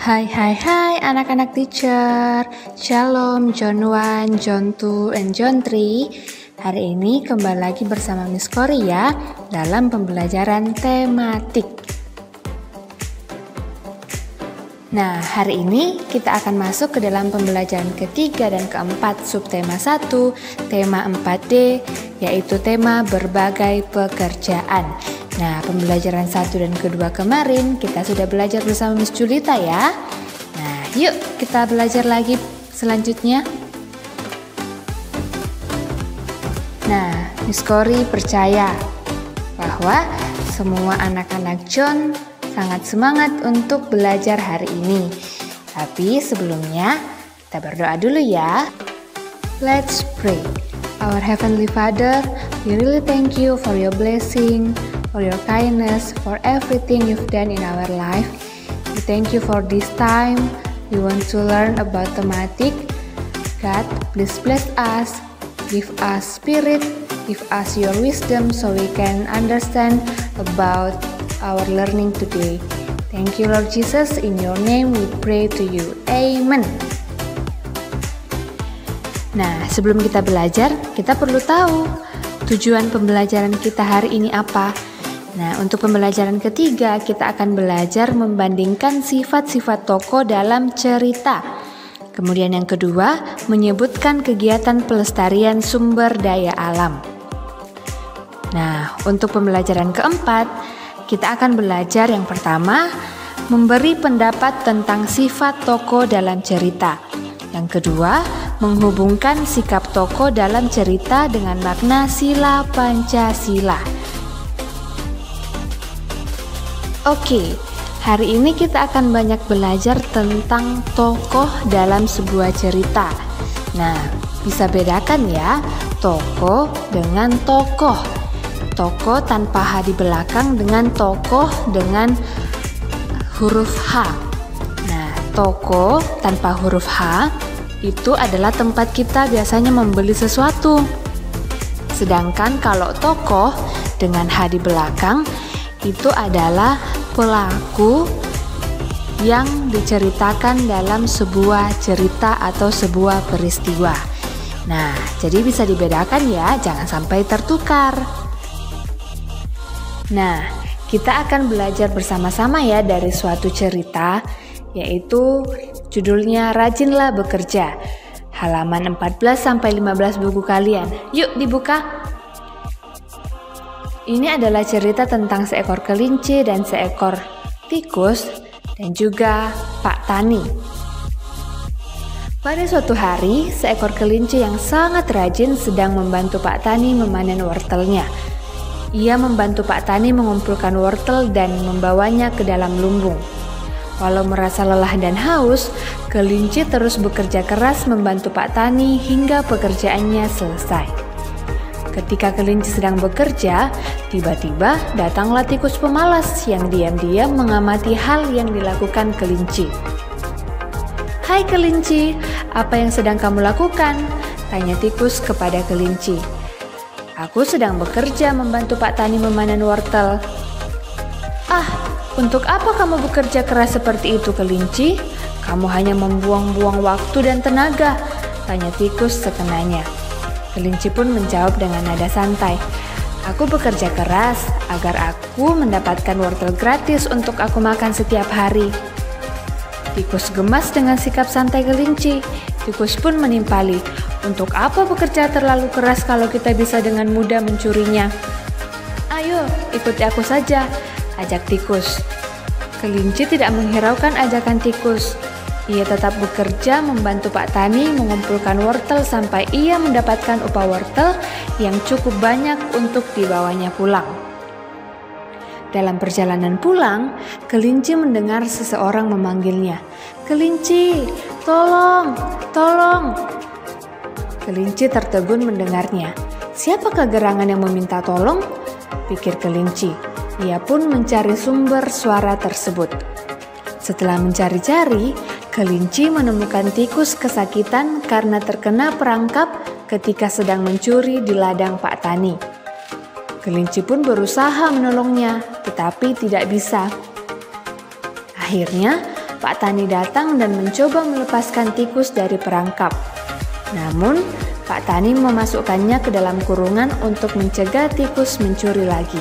Hai anak-anak teacher. Shalom John 1, John 2, and John 3. Hari ini kembali lagi bersama Miss Kori ya dalam pembelajaran tematik. Nah, hari ini kita akan masuk ke dalam pembelajaran ketiga dan keempat subtema 1, tema 4D, yaitu tema berbagai pekerjaan. Nah, pembelajaran 1 dan kedua kemarin kita sudah belajar bersama Miss Julita ya. Nah, yuk kita belajar lagi selanjutnya. Nah, Miss Kori percaya bahwa semua anak-anak John sangat semangat untuk belajar hari ini. Tapi sebelumnya kita berdoa dulu ya. Let's pray. Our Heavenly Father, we really thank you for your blessing, for your kindness, for everything you've done in our life. We thank you for this time. We want to learn about thematic. God, please bless us. Give us spirit. Give us your wisdom so we can understand about our learning today. Thank you Lord Jesus. In your name we pray to you. Amen. Nah, sebelum kita belajar, kita perlu tahu tujuan pembelajaran kita hari ini apa. Nah, untuk pembelajaran ketiga, kita akan belajar membandingkan sifat-sifat tokoh dalam cerita. Kemudian yang kedua, menyebutkan kegiatan pelestarian sumber daya alam. Nah, untuk pembelajaran keempat, kita akan belajar yang pertama, memberi pendapat tentang sifat tokoh dalam cerita. Yang kedua, menghubungkan sikap tokoh dalam cerita dengan makna sila Pancasila. Oke, hari ini kita akan banyak belajar tentang tokoh dalam sebuah cerita. Nah, bisa bedakan ya, tokoh dengan tokoh. Tokoh tanpa H di belakang dengan tokoh dengan huruf H. Nah, tokoh tanpa huruf H itu adalah tempat kita biasanya membeli sesuatu. Sedangkan kalau tokoh dengan H di belakang itu adalah pelaku yang diceritakan dalam sebuah cerita atau sebuah peristiwa. Nah, jadi bisa dibedakan ya, jangan sampai tertukar. Nah, kita akan belajar bersama-sama ya dari suatu cerita, yaitu judulnya Rajinlah Bekerja. Halaman 14-15 buku kalian. Yuk dibuka. Ini adalah cerita tentang seekor kelinci dan seekor tikus dan juga Pak Tani. Pada suatu hari, seekor kelinci yang sangat rajin sedang membantu Pak Tani memanen wortelnya. Ia membantu Pak Tani mengumpulkan wortel dan membawanya ke dalam lumbung. Walau merasa lelah dan haus, kelinci terus bekerja keras membantu Pak Tani hingga pekerjaannya selesai. Ketika kelinci sedang bekerja, tiba-tiba datanglah tikus pemalas yang diam-diam mengamati hal yang dilakukan kelinci. "Hai kelinci, apa yang sedang kamu lakukan?" tanya tikus kepada kelinci. "Aku sedang bekerja membantu Pak Tani memanen wortel." "Ah, untuk apa kamu bekerja keras seperti itu kelinci? Kamu hanya membuang-buang waktu dan tenaga," tanya tikus sekenanya. Kelinci pun menjawab dengan nada santai, "Aku bekerja keras agar aku mendapatkan wortel gratis untuk aku makan setiap hari." Tikus gemas dengan sikap santai kelinci. Tikus pun menimpali, "Untuk apa bekerja terlalu keras kalau kita bisa dengan mudah mencurinya?" "Ayo, ikuti aku saja," ajak tikus. Kelinci tidak menghiraukan ajakan tikus. Ia tetap bekerja membantu Pak Tani mengumpulkan wortel sampai ia mendapatkan upah wortel yang cukup banyak untuk dibawanya pulang. Dalam perjalanan pulang, kelinci mendengar seseorang memanggilnya. "Kelinci, tolong, tolong!" Kelinci tertegun mendengarnya. "Siapakah gerangan yang meminta tolong?" pikir kelinci. Ia pun mencari sumber suara tersebut. Setelah mencari-cari, kelinci menemukan tikus kesakitan karena terkena perangkap ketika sedang mencuri di ladang Pak Tani. Kelinci pun berusaha menolongnya, tetapi tidak bisa. Akhirnya, Pak Tani datang dan mencoba melepaskan tikus dari perangkap. Namun, Pak Tani memasukkannya ke dalam kurungan untuk mencegah tikus mencuri lagi.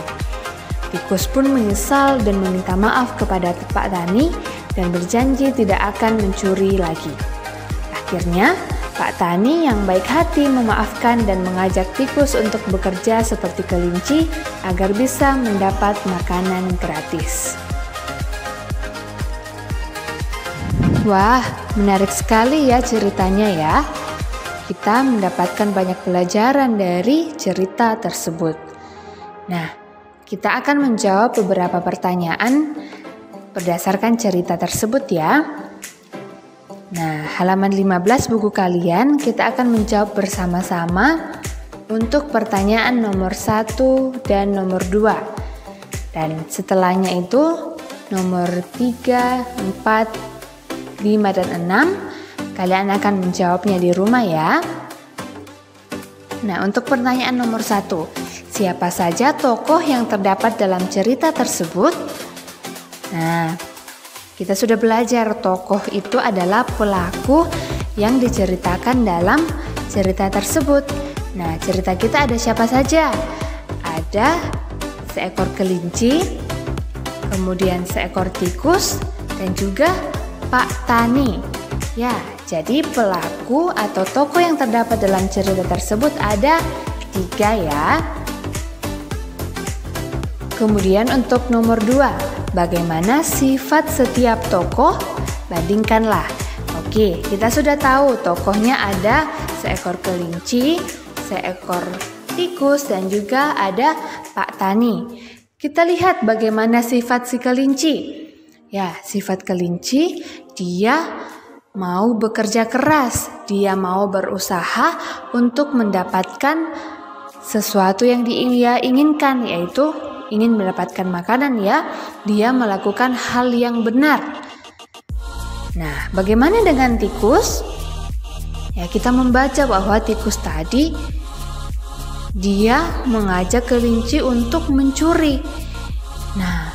Tikus pun menyesal dan meminta maaf kepada Pak Tani dan berjanji tidak akan mencuri lagi. Akhirnya, Pak Tani yang baik hati memaafkan dan mengajak tikus untuk bekerja seperti kelinci agar bisa mendapat makanan gratis. Wah, menarik sekali ya ceritanya ya. Kita mendapatkan banyak pelajaran dari cerita tersebut. Nah, kita akan menjawab beberapa pertanyaan berdasarkan cerita tersebut ya. Nah, halaman 15 buku kalian kita akan menjawab bersama-sama untuk pertanyaan nomor 1 dan nomor 2. Dan setelahnya itu nomor 3, 4, 5 dan 6, kalian akan menjawabnya di rumah ya. Nah, untuk pertanyaan nomor 1, siapa saja tokoh yang terdapat dalam cerita tersebut? Nah, kita sudah belajar tokoh itu adalah pelaku yang diceritakan dalam cerita tersebut. Nah, cerita kita ada siapa saja? Ada seekor kelinci, kemudian seekor tikus, dan juga Pak Tani. Ya, jadi pelaku atau tokoh yang terdapat dalam cerita tersebut ada 3 ya. Kemudian untuk nomor 2, bagaimana sifat setiap tokoh? Bandingkanlah. Oke, kita sudah tahu tokohnya ada seekor kelinci, seekor tikus, dan juga ada Pak Tani. Kita lihat bagaimana sifat si kelinci. Ya, sifat kelinci, dia mau bekerja keras, dia mau berusaha untuk mendapatkan sesuatu yang dia inginkan, yaitu ingin mendapatkan makanan ya. Dia melakukan hal yang benar. Nah, bagaimana dengan tikus? Ya, kita membaca bahwa tikus tadi dia mengajak kelinci untuk mencuri. Nah,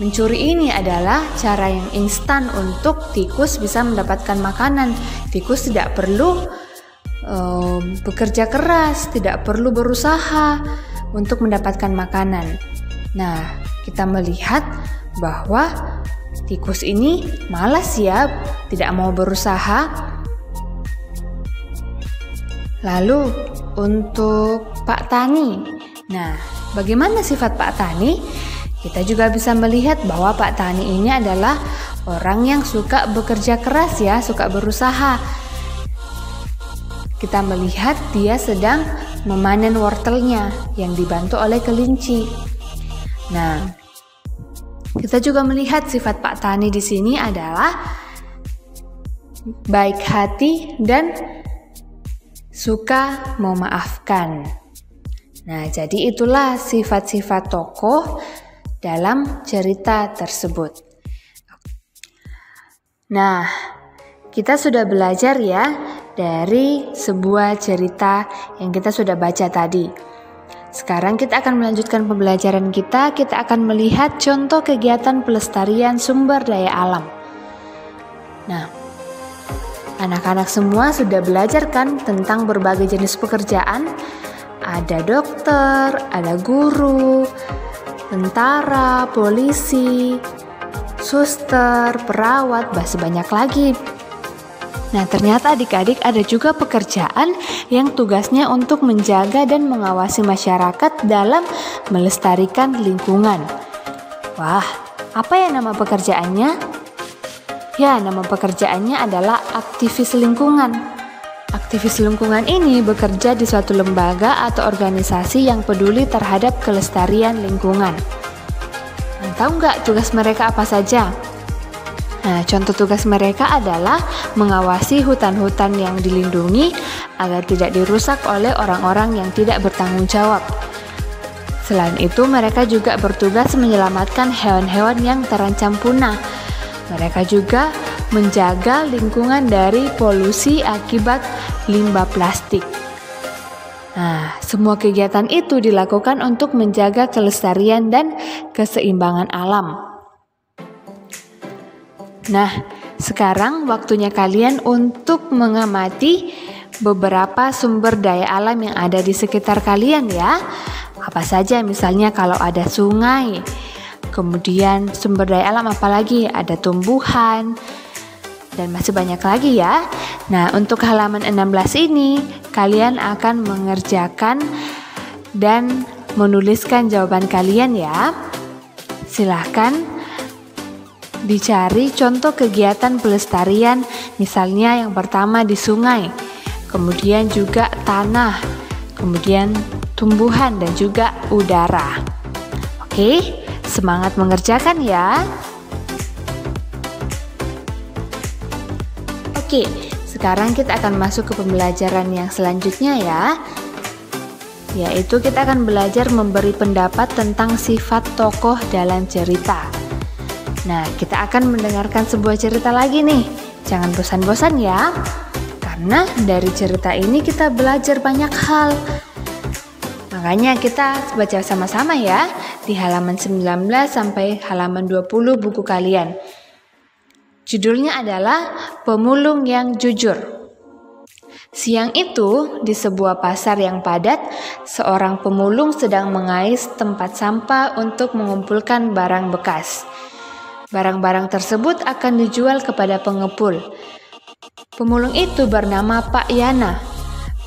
mencuri ini adalah cara yang instan untuk tikus bisa mendapatkan makanan. Tikus tidak perlu bekerja keras, tidak perlu berusaha untuk mendapatkan makanan. Nah, kita melihat bahwa tikus ini malas ya, tidak mau berusaha. Lalu untuk Pak Tani. Nah, bagaimana sifat Pak Tani? Kita juga bisa melihat bahwa Pak Tani ini adalah orang yang suka bekerja keras ya, suka berusaha. Kita melihat dia sedang memanen wortelnya yang dibantu oleh kelinci. Nah, kita juga melihat sifat Pak Tani di sini adalah baik hati dan suka memaafkan. Nah, jadi itulah sifat-sifat tokoh dalam cerita tersebut. Nah, kita sudah belajar ya dari sebuah cerita yang kita sudah baca tadi. Sekarang kita akan melanjutkan pembelajaran kita. Kita akan melihat contoh kegiatan pelestarian sumber daya alam. Nah, anak-anak semua sudah belajar kan tentang berbagai jenis pekerjaan? Ada dokter, ada guru, tentara, polisi, suster, perawat, masih banyak lagi. Nah, ternyata adik-adik ada juga pekerjaan yang tugasnya untuk menjaga dan mengawasi masyarakat dalam melestarikan lingkungan. Wah, apa ya nama pekerjaannya? Ya, nama pekerjaannya adalah aktivis lingkungan. Aktivis lingkungan ini bekerja di suatu lembaga atau organisasi yang peduli terhadap kelestarian lingkungan. Nah, tahu nggak tugas mereka apa saja? Nah, contoh tugas mereka adalah mengawasi hutan-hutan yang dilindungi agar tidak dirusak oleh orang-orang yang tidak bertanggung jawab. Selain itu, mereka juga bertugas menyelamatkan hewan-hewan yang terancam punah. Mereka juga menjaga lingkungan dari polusi akibat limbah plastik. Nah, semua kegiatan itu dilakukan untuk menjaga kelestarian dan keseimbangan alam. Nah, sekarang waktunya kalian untuk mengamati beberapa sumber daya alam yang ada di sekitar kalian ya. Apa saja, misalnya kalau ada sungai, kemudian sumber daya alam apalagi, ada tumbuhan, dan masih banyak lagi ya. Nah, untuk halaman 16 ini, kalian akan mengerjakan dan menuliskan jawaban kalian ya. Silahkan dicari contoh kegiatan pelestarian, misalnya yang pertama di sungai, kemudian juga tanah, kemudian tumbuhan dan juga udara. Oke, semangat mengerjakan ya. Oke, sekarang kita akan masuk ke pembelajaran yang selanjutnya ya. Yaitu kita akan belajar memberi pendapat tentang sifat tokoh dalam cerita. Nah, kita akan mendengarkan sebuah cerita lagi nih. Jangan bosan-bosan ya. Karena dari cerita ini kita belajar banyak hal. Makanya kita baca sama-sama ya di halaman 19 sampai halaman 20 buku kalian. Judulnya adalah Pemulung yang Jujur. Siang itu, di sebuah pasar yang padat, seorang pemulung sedang mengais tempat sampah untuk mengumpulkan barang bekas. Barang-barang tersebut akan dijual kepada pengepul. Pemulung itu bernama Pak Yana.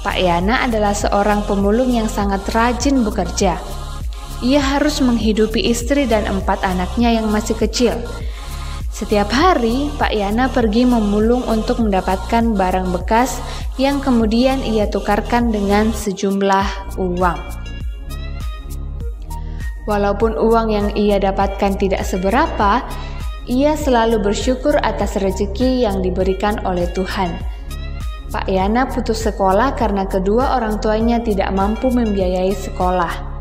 Pak Yana adalah seorang pemulung yang sangat rajin bekerja. Ia harus menghidupi istri dan 4 anaknya yang masih kecil. Setiap hari, Pak Yana pergi memulung untuk mendapatkan barang bekas yang kemudian ia tukarkan dengan sejumlah uang. Walaupun uang yang ia dapatkan tidak seberapa, ia selalu bersyukur atas rezeki yang diberikan oleh Tuhan. Pak Yana putus sekolah karena kedua orang tuanya tidak mampu membiayai sekolah.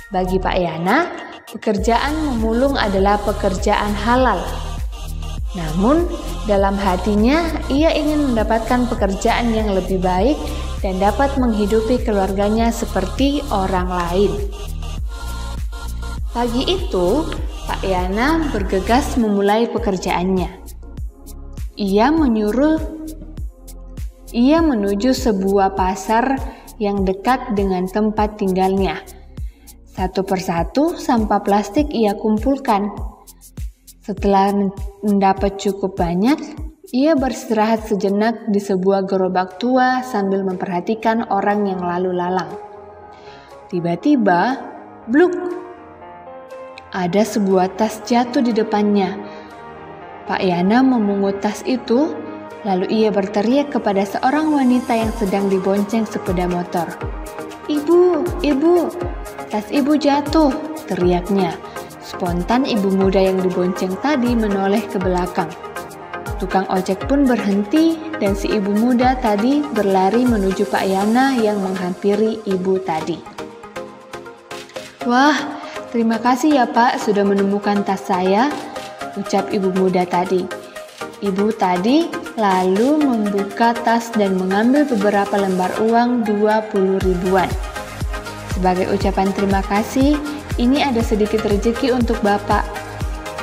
Bagi Pak Yana, pekerjaan memulung adalah pekerjaan halal. Namun, dalam hatinya ia ingin mendapatkan pekerjaan yang lebih baik dan dapat menghidupi keluarganya seperti orang lain. Pagi itu, Pak Yana bergegas memulai pekerjaannya. Ia menuju sebuah pasar yang dekat dengan tempat tinggalnya. Satu persatu sampah plastik ia kumpulkan. Setelah mendapat cukup banyak, ia beristirahat sejenak di sebuah gerobak tua sambil memperhatikan orang yang lalu lalang. Tiba-tiba, bluk! Ada sebuah tas jatuh di depannya. Pak Yana memungut tas itu, lalu ia berteriak kepada seorang wanita yang sedang dibonceng sepeda motor. "Ibu, ibu, tas ibu jatuh!" teriaknya. Spontan ibu muda yang dibonceng tadi menoleh ke belakang. Tukang ojek pun berhenti dan si ibu muda tadi berlari menuju Pak Yana yang menghampiri ibu tadi. "Wah, terima kasih ya Pak sudah menemukan tas saya," ucap ibu muda tadi. Ibu tadi lalu membuka tas dan mengambil beberapa lembar uang 20 ribuan. Sebagai ucapan terima kasih, "Ini ada sedikit rezeki untuk Bapak."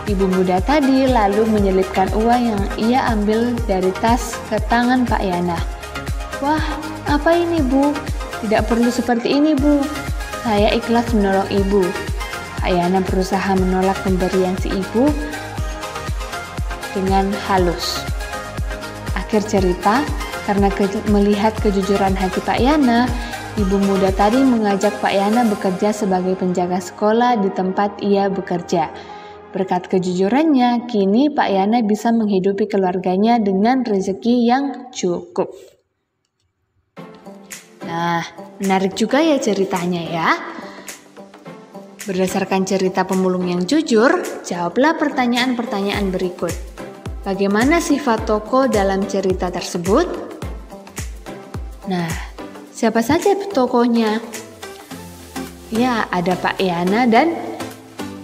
Ibu muda tadi lalu menyelipkan uang yang ia ambil dari tas ke tangan Pak Yana. "Wah, apa ini Bu? Tidak perlu seperti ini Bu. Saya ikhlas menolong Ibu." Pak Yana berusaha menolak pemberian si ibu dengan halus. Akhir cerita, karena melihat kejujuran hati Pak Yana, ibu muda tadi mengajak Pak Yana bekerja sebagai penjaga sekolah di tempat ia bekerja. Berkat kejujurannya, kini Pak Yana bisa menghidupi keluarganya dengan rezeki yang cukup. Nah, menarik juga ya ceritanya ya. Berdasarkan cerita pemulung yang jujur, jawablah pertanyaan-pertanyaan berikut. Bagaimana sifat tokoh dalam cerita tersebut? Nah, siapa saja tokohnya? Ya, ada Pak Yana dan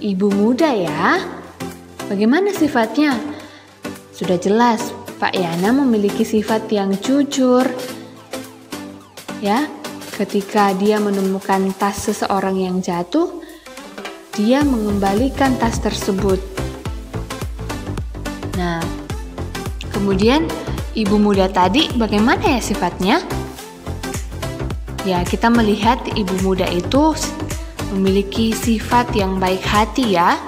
ibu muda ya. Bagaimana sifatnya? Sudah jelas, Pak Yana memiliki sifat yang jujur. Ya, ketika dia menemukan tas seseorang yang jatuh, dia mengembalikan tas tersebut. Nah, Kemudian ibu muda tadi bagaimana ya sifatnya? Ya, kita melihat ibu muda itu memiliki sifat yang baik hati ya.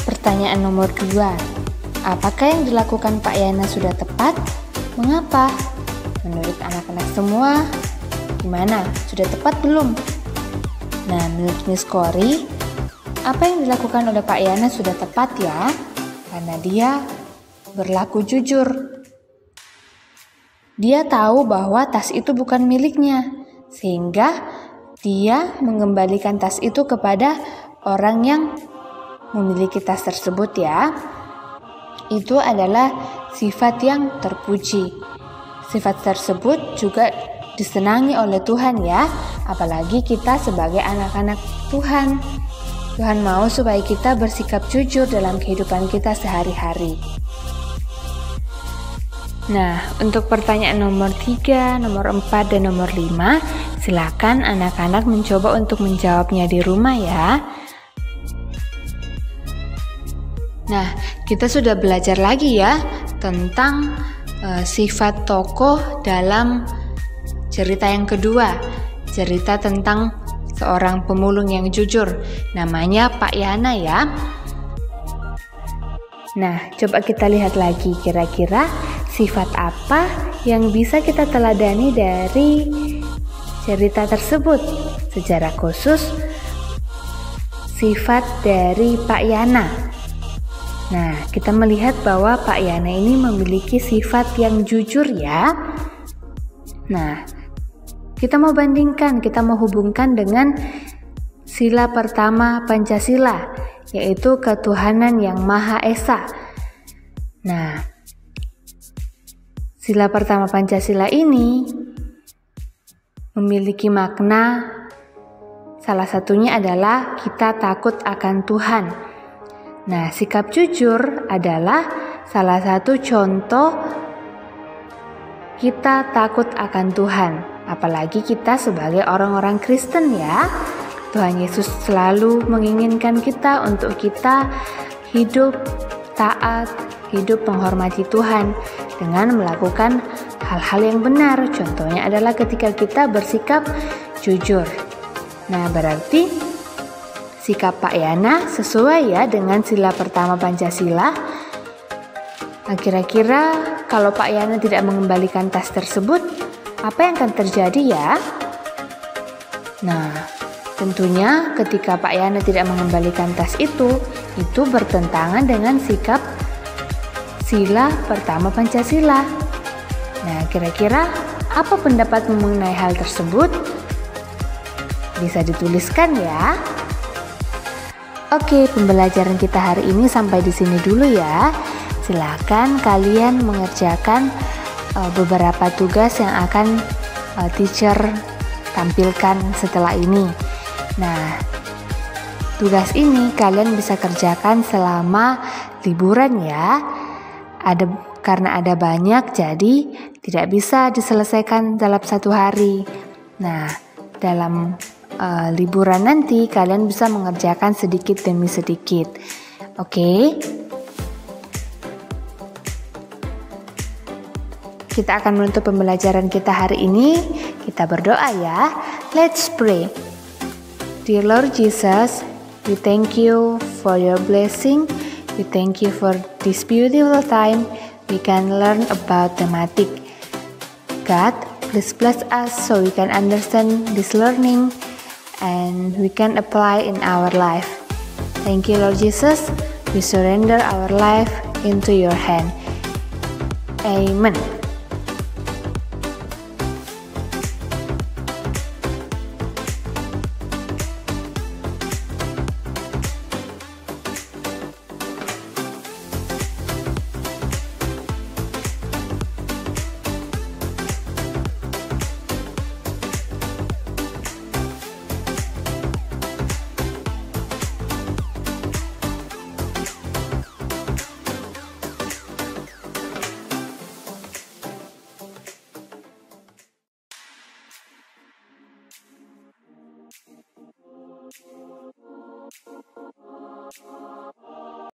Pertanyaan nomor 2. Apakah yang dilakukan Pak Yana sudah tepat? Mengapa? Menurut anak-anak semua, gimana? Sudah tepat belum? Nah, menurut Miss Kori, apa yang dilakukan oleh Pak Yana sudah tepat ya? Karena dia berlaku jujur. Dia tahu bahwa tas itu bukan miliknya, sehingga dia mengembalikan tas itu kepada orang yang memiliki tas tersebut ya. Itu adalah sifat yang terpuji. Sifat tersebut juga disenangi oleh Tuhan ya, apalagi kita sebagai anak-anak Tuhan. Tuhan mau supaya kita bersikap jujur dalam kehidupan kita sehari-hari. Nah, untuk pertanyaan nomor 3, nomor 4, dan nomor 5, silakan anak-anak mencoba untuk menjawabnya di rumah ya. Nah, kita sudah belajar lagi ya tentang sifat tokoh dalam cerita yang kedua, cerita tentang seorang pemulung yang jujur, namanya Pak Yana ya. Nah, coba kita lihat lagi kira-kira sifat apa yang bisa kita teladani dari cerita tersebut. Secara khusus, sifat dari Pak Yana. Nah, kita melihat bahwa Pak Yana ini memiliki sifat yang jujur ya. Nah, kita mau bandingkan, kita mau hubungkan dengan sila pertama Pancasila, yaitu ketuhanan yang Maha Esa. Nah, sila pertama Pancasila ini memiliki makna, salah satunya adalah kita takut akan Tuhan. Nah, sikap jujur adalah salah satu contoh kita takut akan Tuhan. Apalagi kita sebagai orang-orang Kristen ya. Tuhan Yesus selalu menginginkan kita untuk kita hidup taat, hidup menghormati Tuhan dengan melakukan hal-hal yang benar. Contohnya adalah ketika kita bersikap jujur. Nah, berarti sikap Pak Yana sesuai ya dengan sila pertama Pancasila. Nah, kira-kira kalau Pak Yana tidak mengembalikan tas tersebut, apa yang akan terjadi ya? Nah, tentunya ketika Pak Yana tidak mengembalikan tas itu bertentangan dengan sikap sila pertama Pancasila. Nah, kira-kira apa pendapatmu mengenai hal tersebut? Bisa dituliskan ya. Oke, pembelajaran kita hari ini sampai di sini dulu ya. Silakan kalian mengerjakan beberapa tugas yang akan teacher tampilkan setelah ini. Nah, tugas ini kalian bisa kerjakan selama liburan ya. Karena ada banyak, jadi tidak bisa diselesaikan dalam satu hari. Nah, dalam liburan nanti kalian bisa mengerjakan sedikit demi sedikit. Oke? Kita akan menutup pembelajaran kita hari ini. Kita berdoa ya. Let's pray. Dear Lord Jesus, we thank you for your blessing. We thank you for this beautiful time we can learn about thematic. God, please bless us so we can understand this learning and we can apply in our life. Thank you, Lord Jesus. We surrender our life into your hand. Amen.